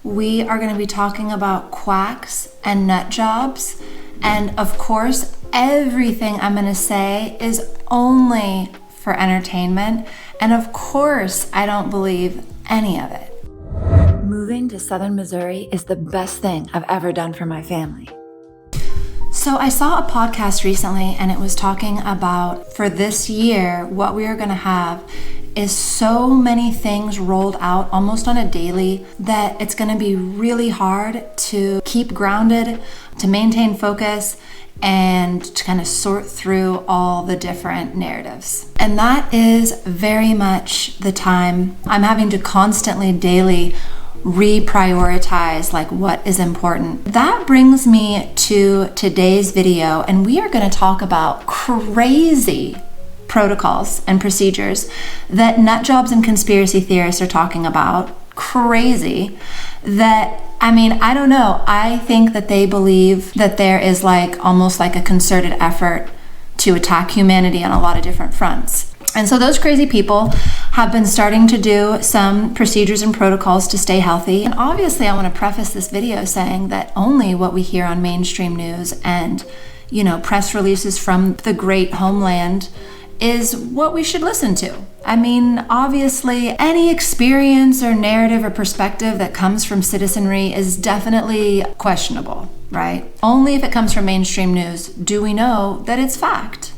we are going to be talking about quacks and nut jobs. And of course, everything I'm going to say is only for entertainment. And of course, I don't believe any of it. Moving to Southern Missouri is the best thing I've ever done for my family. So I saw a podcast recently and it was talking about, for this year, what we are going to have is so many things rolled out almost on a daily that it's going to be really hard to keep grounded, to maintain focus, and to kind of sort through all the different narratives. And that is very much the time I'm having to constantly, daily reprioritize like what is important. That brings me to today's video, and we are going to talk about crazy protocols and procedures that nut jobs and conspiracy theorists are talking about. Crazy. That, I mean, I don't know. I think that they believe that there is like almost like a concerted effort to attack humanity on a lot of different fronts. And so those crazy people have been starting to do some procedures and protocols to stay healthy. And obviously I want to preface this video saying that only what we hear on mainstream news and, press releases from the great homeland is what we should listen to. I mean, obviously, any experience or narrative or perspective that comes from citizenry is definitely questionable, right? Only if it comes from mainstream news do we know that it's fact.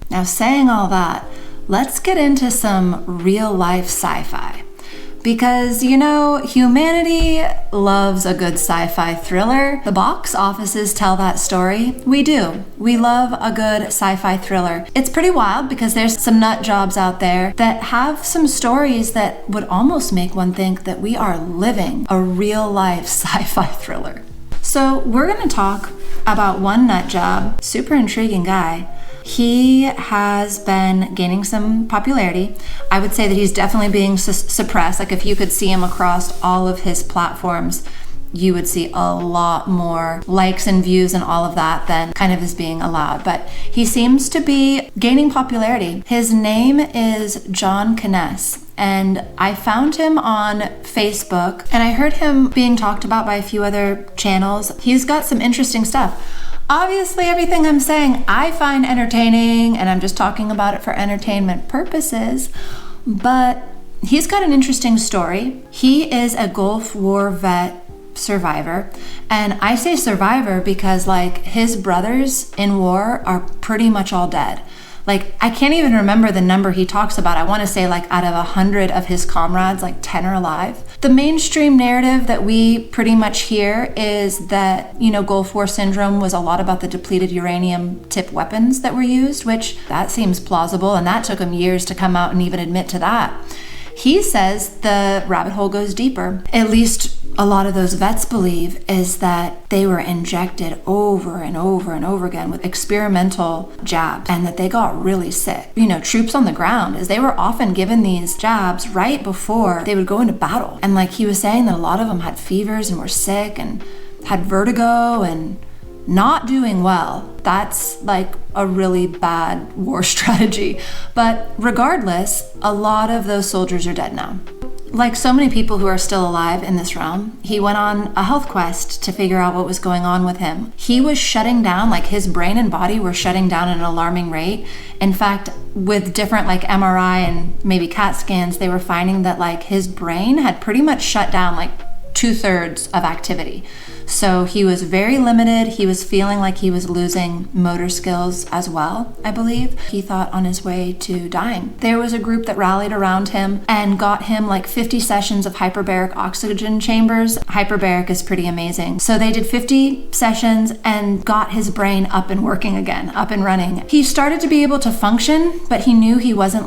Now, saying all that, let's get into some real life sci-fi. Because, humanity loves a good sci-fi thriller. The box offices tell that story. We do. We love a good sci-fi thriller. It's pretty wild because there's some nut jobs out there that have some stories that would almost make one think that we are living a real life sci-fi thriller. So we're going to talk about one nut job, super intriguing guy. He has been gaining some popularity. I would say that he's definitely being suppressed. Like if you could see him across all of his platforms, you would see a lot more likes and views and all of that than kind of is being allowed. But he seems to be gaining popularity. His name is John Kess. And I found him on Facebook and I heard him being talked about by a few other channels. He's got some interesting stuff. Obviously, everything I'm saying, I find entertaining, and I'm just talking about it for entertainment purposes, but he's got an interesting story. He is a Gulf War vet survivor, and I say survivor because his brothers in war are pretty much all dead. I can't even remember the number he talks about. I want to say out of 100 of his comrades, 10 are alive. The mainstream narrative that we pretty much hear is that, Gulf War syndrome was a lot about the depleted uranium tip weapons that were used, which that seems plausible. And that took him years to come out and even admit to that. He says the rabbit hole goes deeper. At least a lot of those vets believe is that they were injected over and over and over again with experimental jabs and that they got really sick. Troops on the ground, as they were often given these jabs right before they would go into battle. And he was saying that a lot of them had fevers and were sick and had vertigo and not doing well. That's a really bad war strategy. But regardless, a lot of those soldiers are dead now. Like so many people who are still alive in this realm, he went on a health quest to figure out what was going on with him. He was shutting down, his brain and body were shutting down at an alarming rate. In fact, with different MRI and maybe CAT scans, they were finding that his brain had pretty much shut down 2/3 of activity. So he was very limited. He was feeling like he was losing motor skills as well, I believe. He thought on his way to dying. There was a group that rallied around him and got him 50 sessions of hyperbaric oxygen chambers. Hyperbaric is pretty amazing. So they did 50 sessions and got his brain up and working again, up and running. He started to be able to function, but he knew he wasn't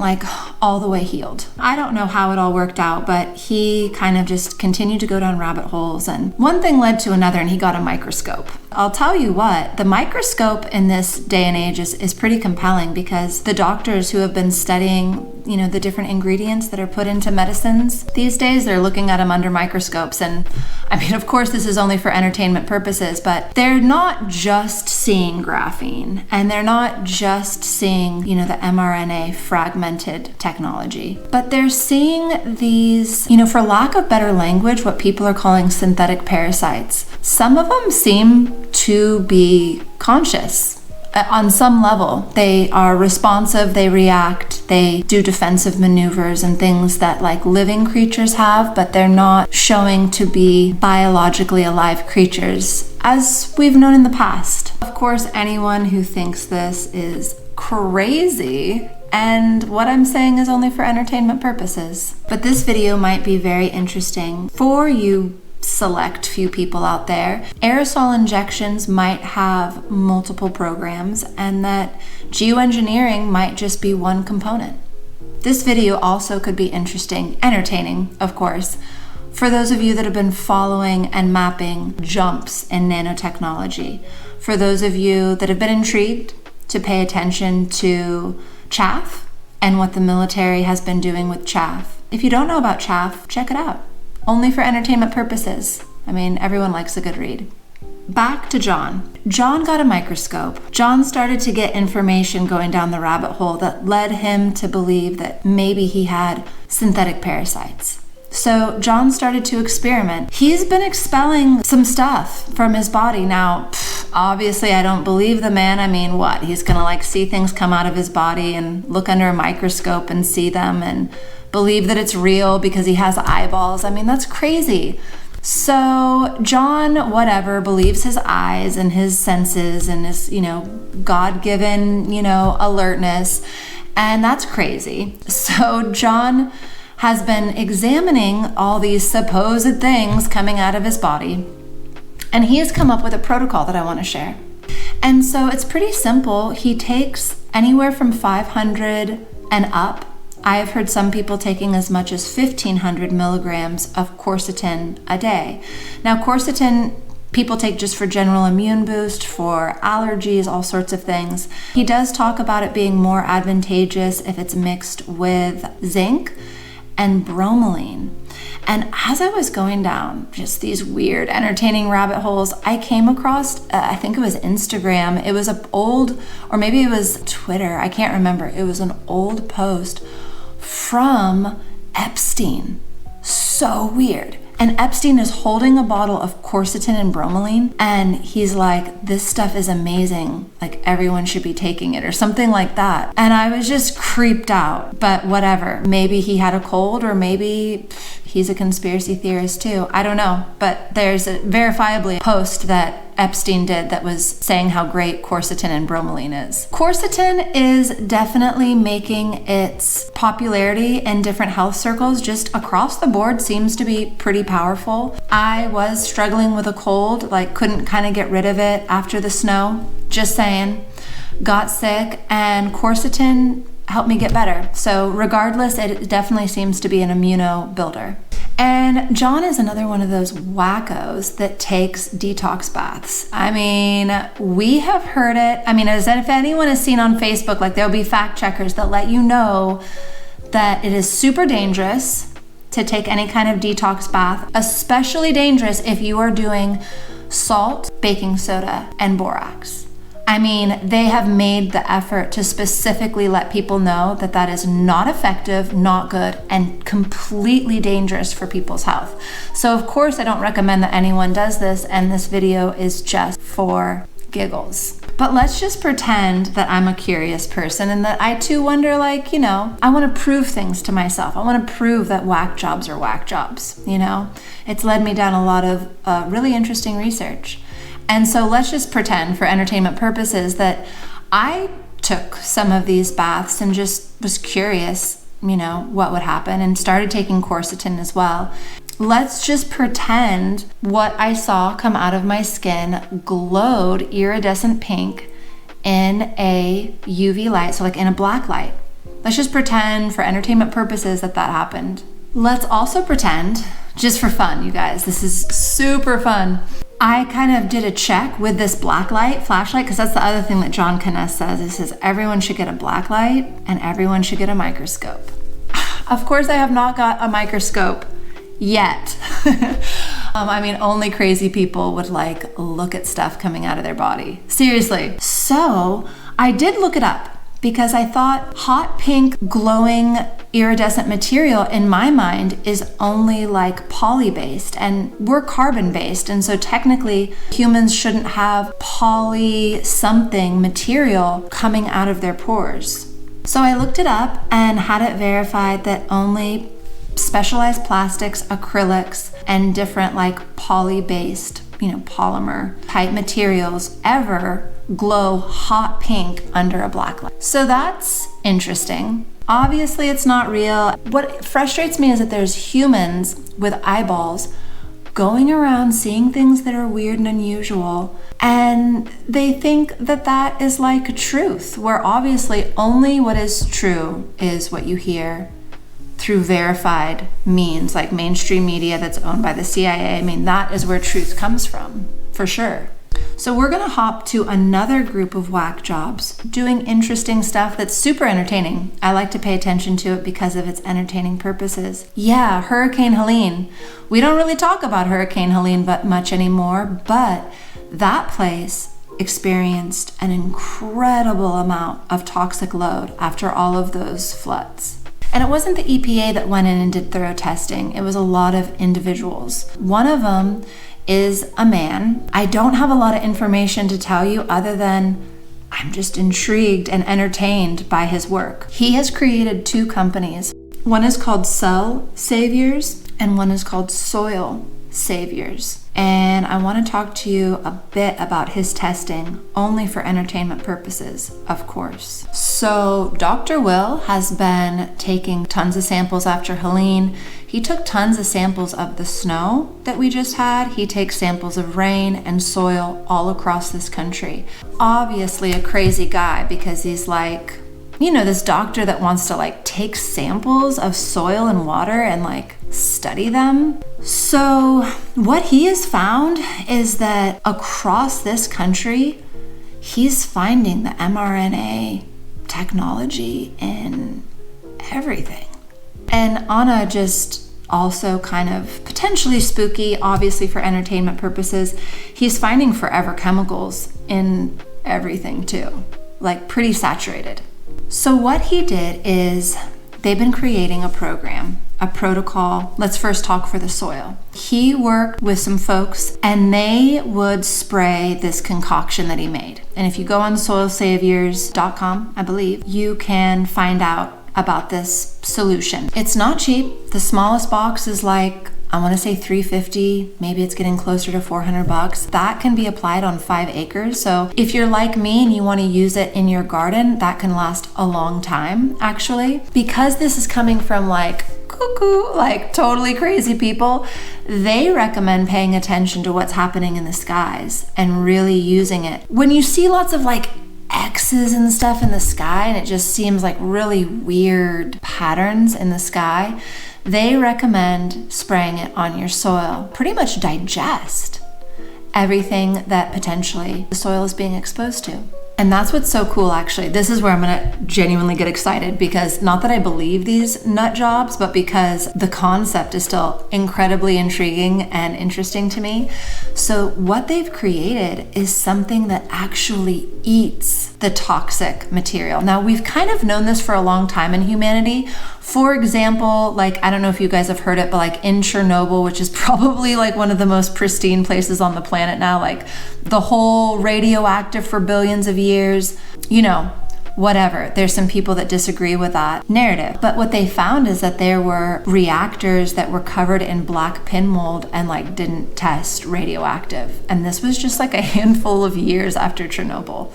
all the way healed. I don't know how it all worked out, but he kind of just continued to go down rabbit holes, and one thing led to another, and he got a microscope. I'll tell you what, the microscope in this day and age is pretty compelling because the doctors who have been studying the different ingredients that are put into medicines these days. They're looking at them under microscopes. And I mean, of course, this is only for entertainment purposes, but they're not just seeing graphene, and they're not just seeing, the mRNA fragmented technology, but they're seeing these, for lack of better language, what people are calling synthetic parasites. Some of them seem to be conscious. On some level, they are responsive, they react, they do defensive maneuvers and things that like living creatures have, but they're not showing to be biologically alive creatures as we've known in the past. Of course, anyone who thinks this is crazy, and what I'm saying is only for entertainment purposes. But this video might be very interesting for you select few people out there. Aerosol injections might have multiple programs, and that geoengineering might just be one component. This video also could be interesting, entertaining, of course, for those of you that have been following and mapping jumps in nanotechnology. For those of you that have been intrigued to pay attention to chaff and what the military has been doing with chaff. If you don't know about chaff, check it out. Only for entertainment purposes. I mean, everyone likes a good read. Back to John. John got a microscope. John started to get information going down the rabbit hole that led him to believe that maybe he had synthetic parasites. So John started to experiment. He's been expelling some stuff from his body. Now, obviously I don't believe the man. I mean, what? He's gonna see things come out of his body and look under a microscope and see them and believe that it's real because he has eyeballs. I mean, that's crazy. So John, whatever, believes his eyes and his senses and his, God-given, alertness. And that's crazy. So John has been examining all these supposed things coming out of his body. And he has come up with a protocol that I want to share. And so it's pretty simple. He takes anywhere from 500 and up. I have heard some people taking as much as 1,500 milligrams of quercetin a day. Now, quercetin people take just for general immune boost, for allergies, all sorts of things. He does talk about it being more advantageous if it's mixed with zinc and bromelain. And as I was going down just these weird, entertaining rabbit holes, I came across, I think it was Instagram. It was an old, or maybe it was Twitter. I can't remember. It was an old post from Epstein. So weird. And Epstein is holding a bottle of quercetin and bromelain, and he's like, this stuff is amazing. Like, everyone should be taking it, or something like that. And I was just creeped out, but whatever. Maybe he had a cold, or maybe he's a conspiracy theorist too. I don't know. But there's a verifiably post that Epstein did that was saying how great quercetin and bromelain is. Quercetin is definitely making its popularity in different health circles just across the board, seems to be pretty powerful. I was struggling with a cold, couldn't kind of get rid of it after the snow, just saying. Got sick, and quercetin helped me get better. So regardless, it definitely seems to be an immuno builder. And John is another one of those wackos that takes detox baths. I mean, we have heard it. I mean, as if anyone has seen on Facebook, there'll be fact checkers that let you know that it is super dangerous to take any kind of detox bath, especially dangerous if you are doing salt, baking soda, and borax. I mean, they have made the effort to specifically let people know that that is not effective, not good, and completely dangerous for people's health. So of course, I don't recommend that anyone does this, and this video is just for giggles. But let's just pretend that I'm a curious person and that I too wonder, I want to prove things to myself. I want to prove that whack jobs are whack jobs, It's led me down a lot of really interesting research. And so let's just pretend for entertainment purposes that I took some of these baths and just was curious, what would happen, and started taking quercetin as well. Let's just pretend what I saw come out of my skin glowed iridescent pink in a UV light, so in a black light. Let's just pretend for entertainment purposes that happened. Let's also pretend, just for fun, you guys, this is super fun. I kind of did a check with this black light flashlight, because that's the other thing that John Kess says. He says everyone should get a black light and everyone should get a microscope. Of course, I have not got a microscope yet. I mean, only crazy people would like look at stuff coming out of their body. Seriously. So I did look it up because I thought hot pink glowing iridescent material in my mind is only like poly-based, and we're carbon-based, and so technically humans shouldn't have poly something material coming out of their pores. So I looked it up and had it verified that only specialized plastics, acrylics, and different like poly-based, polymer type materials ever glow hot pink under a black light. So that's interesting. Obviously, it's not real. What frustrates me is that there's humans with eyeballs going around seeing things that are weird and unusual, and they think that that is like truth, where obviously only what is true is what you hear through verified means, like mainstream media that's owned by the CIA. I mean, that is where truth comes from, for sure. So we're gonna hop to another group of whack jobs doing interesting stuff that's super entertaining. I like to pay attention to it because of its entertaining purposes. Yeah, Hurricane Helene. We don't really talk about Hurricane Helene much anymore, but that place experienced an incredible amount of toxic load after all of those floods. And it wasn't the EPA that went in and did thorough testing. It was a lot of individuals. One of them is a man. I don't have a lot of information to tell you other than I'm just intrigued and entertained by his work. He has created 2 companies. One is called Cell Saviors and one is called Soil Saviors. And I want to talk to you a bit about his testing, only for entertainment purposes, of course. So Dr. Will has been taking tons of samples after Helene. He took tons of samples of the snow that we just had. He takes samples of rain and soil all across this country. Obviously a crazy guy, because he's like, this doctor that wants to like take samples of soil and water and like study them. So what he has found is that across this country, he's finding the mRNA technology in everything. And on a just also kind of potentially spooky, obviously for entertainment purposes, he's finding forever chemicals in everything too, like pretty saturated. So what he did is they've been creating a program, a protocol. Let's first talk for the soil. He worked with some folks and they would spray this concoction that he made. And if you go on soilsaviors.com, I believe, you can find out about this solution. It's not cheap. The smallest box is like, I want to say $350, maybe it's getting closer to $400. That can be applied on 5 acres. So if you're like me and you want to use it in your garden, that can last a long time, actually. Because this is coming from like cuckoo, like totally crazy people, they recommend paying attention to what's happening in the skies and really using it. When you see lots of like X's and stuff in the sky and it just seems like really weird patterns in the sky, they recommend spraying it on your soil. Pretty much digest everything that potentially the soil is being exposed to. And that's what's so cool, actually. This is where I'm gonna genuinely get excited, because not that I believe these nut jobs, but because the concept is still incredibly intriguing and interesting to me. So what they've created is something that actually eats the toxic material. Now, we've kind of known this for a long time in humanity. For example, like, I don't know if you guys have heard it, but like in Chernobyl, which is probably like one of the most pristine places on the planet now, like the whole radioactive for billions of years, whatever. There's some people that disagree with that narrative. But what they found is that there were reactors that were covered in black pin mold and like didn't test radioactive. And this was just like a handful of years after Chernobyl.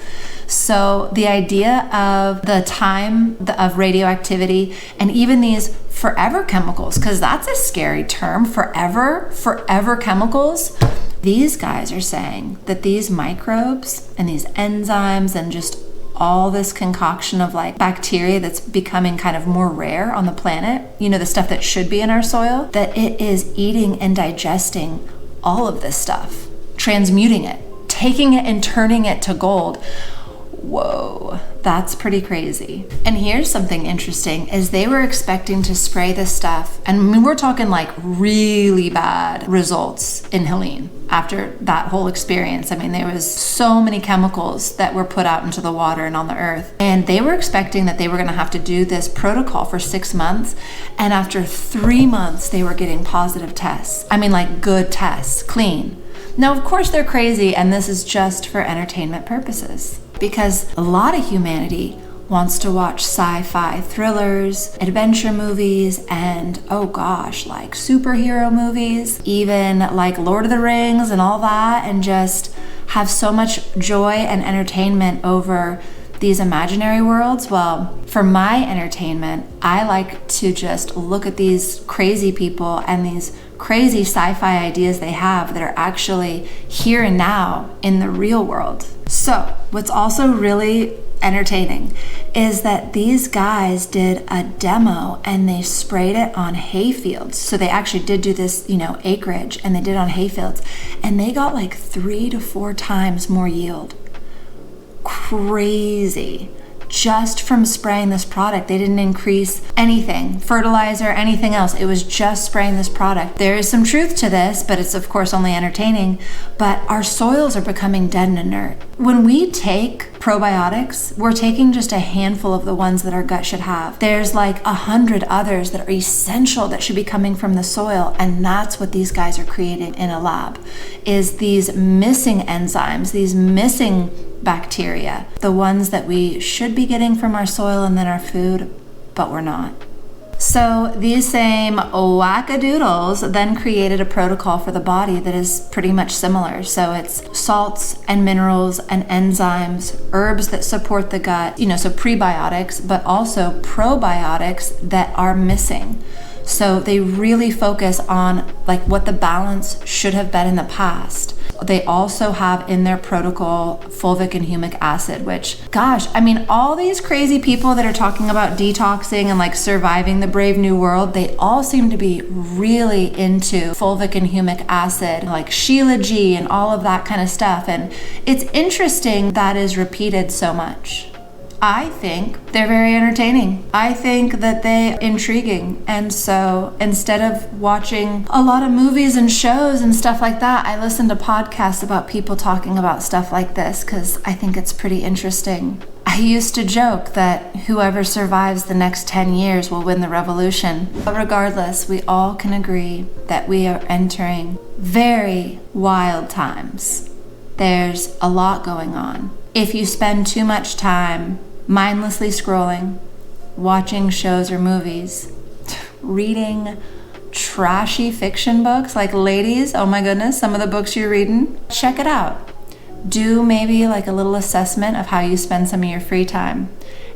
So the idea of the time of radioactivity and even these forever chemicals, because that's a scary term, forever chemicals. These guys are saying that these microbes and these enzymes and just all this concoction of like bacteria that's becoming kind of more rare on the planet, the stuff that should be in our soil, that it is eating and digesting all of this stuff, transmuting it, taking it and turning it to gold. whoa, that's pretty crazy. And here's something interesting is they were expecting to spray this stuff, and we're talking like really bad results in Helene after that whole experience. I mean, there was so many chemicals that were put out into the water and on the earth, and they were expecting that they were going to have to do this protocol for 6 months, and after 3 months they were getting positive tests. I mean, like good tests, clean. Now, of course, they're crazy, and this is just for entertainment purposes, because a lot of humanity wants to watch sci-fi thrillers, adventure movies, and oh gosh, like superhero movies, even like Lord of the Rings and all that, and just have so much joy and entertainment over these imaginary worlds. Well, for my entertainment, I like to just look at these crazy people and these crazy sci-fi ideas they have that are actually here and now in the real world. So what's also really entertaining is that these guys did a demo and they sprayed it on hay fields. So they actually did do this, acreage, and they did it on hay fields, and they got like 3 to 4 times more yield. Crazy. Just from spraying this product. They didn't increase anything, fertilizer, anything else. It was just spraying this product. There is some truth to this, but it's of course only entertaining. But our soils are becoming dead and inert. When we take probiotics, we're taking just a handful of the ones that our gut should have. There's like 100 others that are essential that should be coming from the soil, and that's what these guys are creating in a lab, is these missing enzymes, these missing bacteria, the ones that we should be getting from our soil and then our food, but we're not. So these same wackadoodles then created a protocol for the body that is pretty much similar. So it's salts and minerals and enzymes, herbs that support the gut, so prebiotics, but also probiotics that are missing. So they really focus on like what the balance should have been in the past. They also have in their protocol fulvic and humic acid, which, gosh, I mean, all these crazy people that are talking about detoxing and like surviving the brave new world, they all seem to be really into fulvic and humic acid, like Sheila G and all of that kind of stuff. And it's interesting that is repeated so much. I think they're very entertaining. I think that they're intriguing. And so instead of watching a lot of movies and shows and stuff like that, I listen to podcasts about people talking about stuff like this because I think it's pretty interesting. I used to joke that whoever survives the next 10 years will win the revolution. But regardless, we all can agree that we are entering very wild times. There's a lot going on. If you spend too much time mindlessly scrolling, watching shows or movies, reading trashy fiction books, like ladies, oh my goodness, some of the books you're reading, check it out. Do maybe like a little assessment of how you spend some of your free time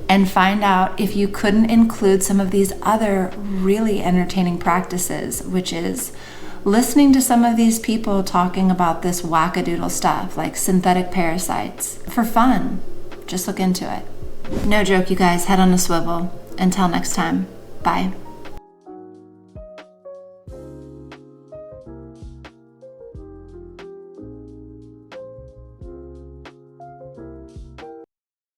and find out if you couldn't include some of these other really entertaining practices, which is listening to some of these people talking about this wackadoodle stuff like synthetic parasites for fun. Just look into it. No joke, you guys, head on a swivel. Until next time, bye.